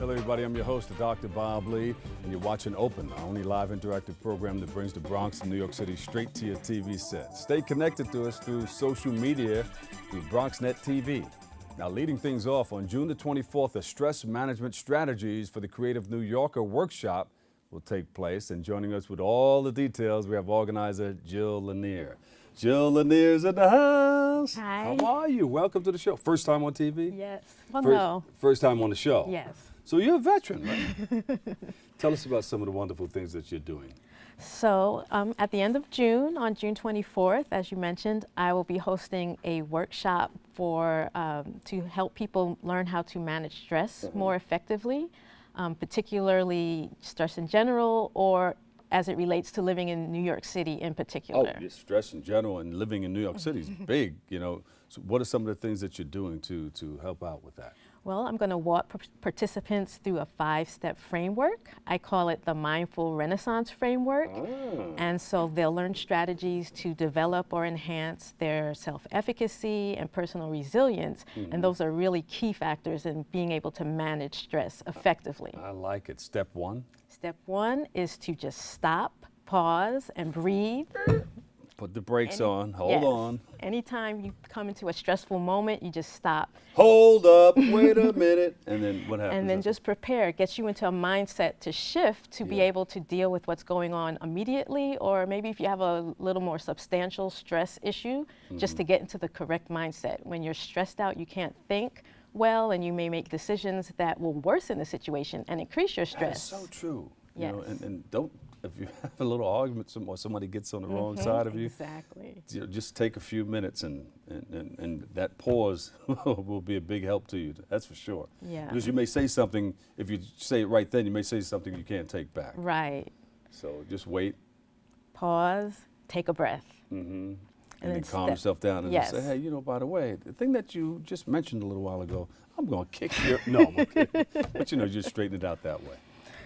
Hello everybody, I'm your host, Dr. Bob Lee, and you're watching Open, our only live interactive program that brings the Bronx and New York City straight to your TV set. Stay connected to us through social media, through BronxNet TV. Now, leading things off, on June the 24th, a Stress Management Strategies for the Creative New Yorker workshop will take place, and joining us with all the details, we have organizer Jill Lanier. Jill Lanier's in the house. Hi. How are you? Welcome to the show. First time on TV? Yes. Well, no. First time on the show? Yes. So you're a veteran, right? Tell us about some of the wonderful things that you're doing. So at the end of June, on June 24th, as you mentioned, I will be hosting a workshop for to help people learn how to manage stress more effectively, particularly stress in general, or as it relates to living in New York City in particular. Oh, stress in general and living in New York City is big, you know. So what are some of the things that you're doing to help out with that? Well, I'm going to walk participants through a 5-step framework. I call it the Mindful Renaissance Framework. And so they'll learn strategies to develop or enhance their self-efficacy and personal resilience. And those are really key factors in being able to manage stress effectively. I like it. Step one? Step one is to just stop, pause, and breathe. Put the brakes on, hold on. Anytime you come into a stressful moment, you just stop. Hold up, wait a minute, and then what happens? And then just prepare. It gets you into a mindset to shift to be able to deal with what's going on immediately, or maybe if you have a little more substantial stress issue, just to get into the correct mindset. When you're stressed out, you can't think well, and you may make decisions that will worsen the situation and increase your stress. That's so true. Yes. You know, and don't, if you have a little argument or somebody gets on the wrong side of you, Exactly. Just take a few minutes and that pause will be a big help to you, that's for sure. Yeah. Because you may say something, if you say it right then, you may say something you can't take back. Right. So just wait. Pause, take a breath. And then calm step. yourself down and say, hey, you know, by the way, the thing that you just mentioned a little while ago, I'm going to kick your, no, I'm kidding. But you know, just straighten it out that way.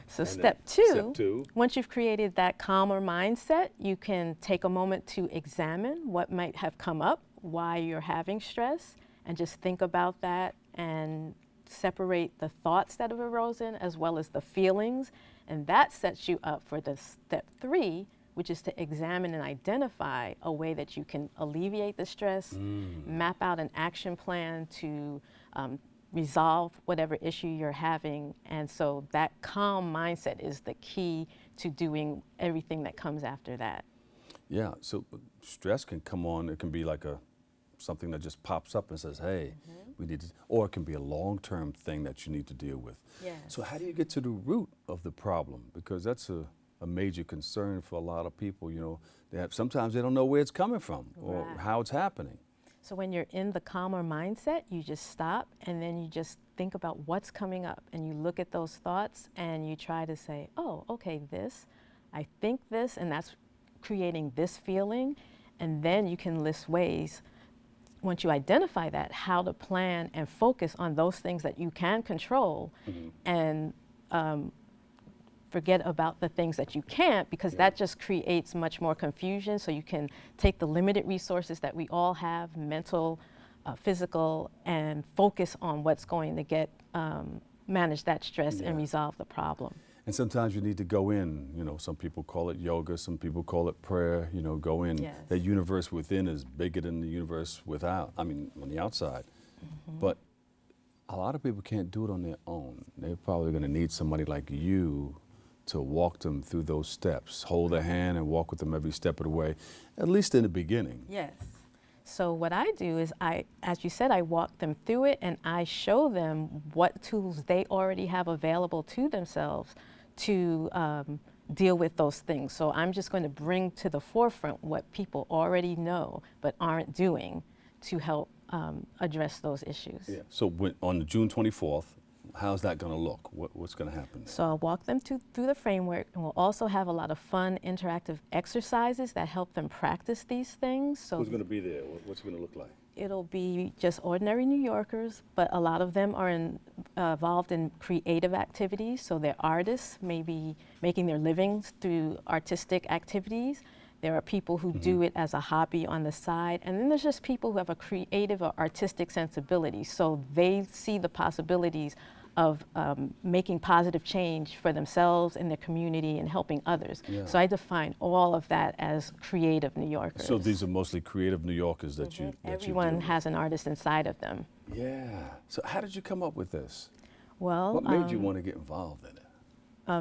So And step then two, once you've created that calmer mindset, you can take a moment to examine what might have come up, why you're having stress, and just think about that and separate the thoughts that have arisen as well as the feelings. And that sets you up for the step 3, which is to examine and identify a way that you can alleviate the stress, map out an action plan to resolve whatever issue you're having. And so that calm mindset is the key to doing everything that comes after that. Yeah, so stress can come on, it can be like something that just pops up and says, hey, we need to, or it can be a long-term thing that you need to deal with. Yes. So how do you get to the root of the problem? Because that's a major concern for a lot of people, you know. Sometimes they don't know where it's coming from or how it's happening. So when you're in the calmer mindset, you just stop and then you just think about what's coming up and you look at those thoughts and you try to say, oh, okay, I think this, and that's creating this feeling. And then you can list ways, once you identify that, how to plan and focus on those things that you can control and forget about the things that you can't, because that just creates much more confusion. So you can take the limited resources that we all have, mental, physical, and focus on what's going to get manage that stress and resolve the problem. And sometimes you need to go in, you know, some people call it yoga, some people call it prayer, you know, go in. Yes. The universe within is bigger than the universe without, I mean, on the outside. But a lot of people can't do it on their own. They're probably going to need somebody like you to walk them through those steps, hold their hand and walk with them every step of the way, at least in the beginning. Yes. So what I do is as you said, I walk them through it and I show them what tools they already have available to themselves to deal with those things. So I'm just going to bring to the forefront what people already know but aren't doing to help address those issues. Yeah. So on June 24th, how's that going to look? What's going to happen? So I'll walk them through the framework, and we'll also have a lot of fun interactive exercises that help them practice these things. So who's going to be there? What's it going to look like? It'll be just ordinary New Yorkers, but a lot of them are involved in creative activities. So they're artists, maybe making their livings through artistic activities. There are people who do it as a hobby on the side. And then there's just people who have a creative or artistic sensibility. So they see the possibilities of making positive change for themselves and their community and helping others. Yeah. So I define all of that as creative New Yorkers. So these are mostly creative New Yorkers that you that Everyone you has an artist inside of them. Yeah. So how did you come up with this? Well, What made you want to get involved in it?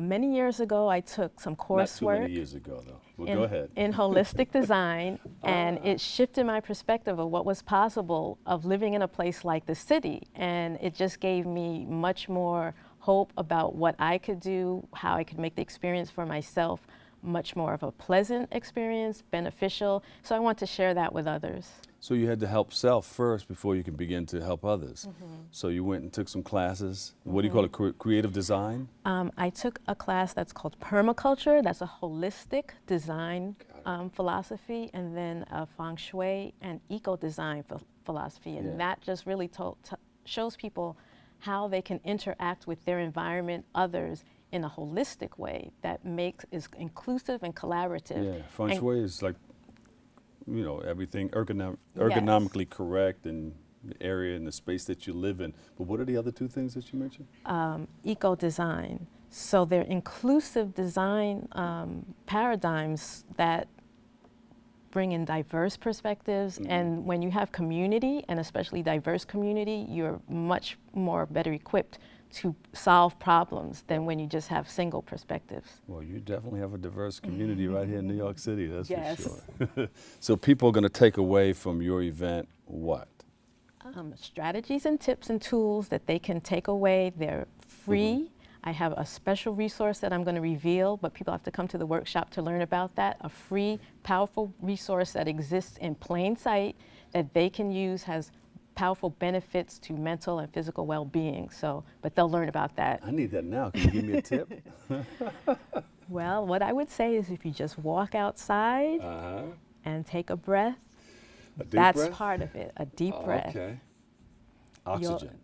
Many years ago, I took some coursework. Not too many years ago, though. Well, go ahead. In holistic design, and it shifted my perspective of what was possible of living in a place like the city. And it just gave me much more hope about what I could do, how I could make the experience for myself much more of a pleasant experience, beneficial. So I want to share that with others. So you had to help self first before you can begin to help others. So you went and took some classes. What do you call it, creative design? I took a class that's called permaculture. That's a holistic design philosophy, and then a feng shui and eco-design philosophy. And that just really shows people how they can interact with their environment, others, in a holistic way that is inclusive and collaborative. Yeah, feng shui is like, you know, everything ergonomically correct and the area and the space that you live in. But what are the other two things that you mentioned? Eco-design. So they're inclusive design paradigms that bring in diverse perspectives. And when you have community, and especially diverse community, you're much more better equipped to solve problems than when you just have single perspectives. Well, you definitely have a diverse community right here in New York City, that's Yes. for sure. So people are going to take away from your event what? Strategies and tips and tools that they can take away. They're free. I have a special resource that I'm going to reveal, but people have to come to the workshop to learn about that. A free, powerful resource that exists in plain sight that they can use, has powerful benefits to mental and physical well-being. So, but they'll learn about that. I need that now. Can you give me a tip? Well, what I would say is if you just walk outside and take a breath, that's breath? part of it, a deep breath. Okay. Oxygen.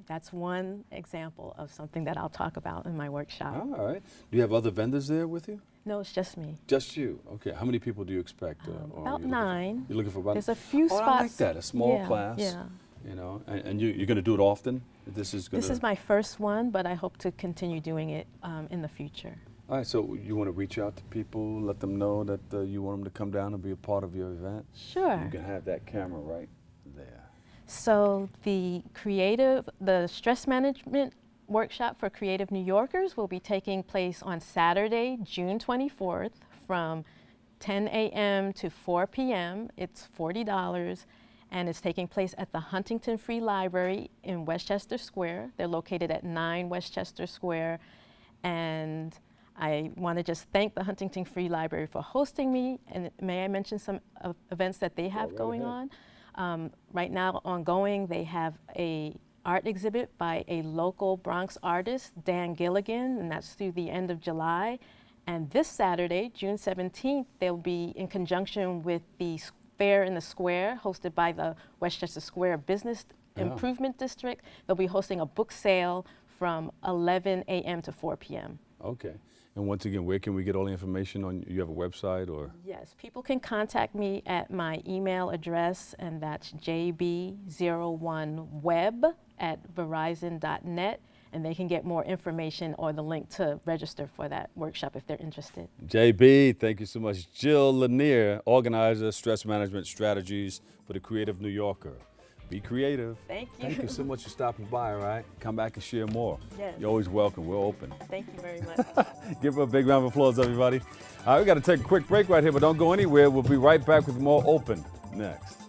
That's one example of something that I'll talk about in my workshop. All right. Do you have other vendors there with you? No, it's just me. Just you. Okay. How many people do you expect? About 9. You're looking for about. There's a few spots. I like that. A small Yeah, class. Yeah. You know, and you're going to do it often. This is my first one, but I hope to continue doing it in the future. All right. So you want to reach out to people, let them know that you want them to come down and be a part of your event. Sure. You can have that camera right there. So the stress management workshop for creative New Yorkers will be taking place on Saturday, June 24th from 10 a.m. to 4 p.m. It's $40, and it's taking place at the Huntington Free Library in Westchester Square. They're located at 9 Westchester Square, and I want to just thank the Huntington Free Library for hosting me, and may I mention some events that they have going on? Right now, ongoing, they have a art exhibit by a local Bronx artist, Dan Gilligan, and that's through the end of July. And this Saturday, June 17th, they'll be in conjunction with the Fair in the Square, hosted by the Westchester Square Business Improvement District. They'll be hosting a book sale from 11 a.m. to 4 p.m. Okay. And once again, where can we get all the information on? You have a website or? Yes, people can contact me at my email address, and that's jb01web@verizon.net, and they can get more information or the link to register for that workshop if they're interested. JB, thank you so much. Jill Lanier, organizer, stress management strategies for the Creative New Yorker. Be creative. Thank you. Thank you so much for stopping by, all right? Come back and share more. Yes. You're always welcome. We're open. Thank you very much. Give her a big round of applause, everybody. All right, we got to take a quick break right here, but don't go anywhere. We'll be right back with more Open next.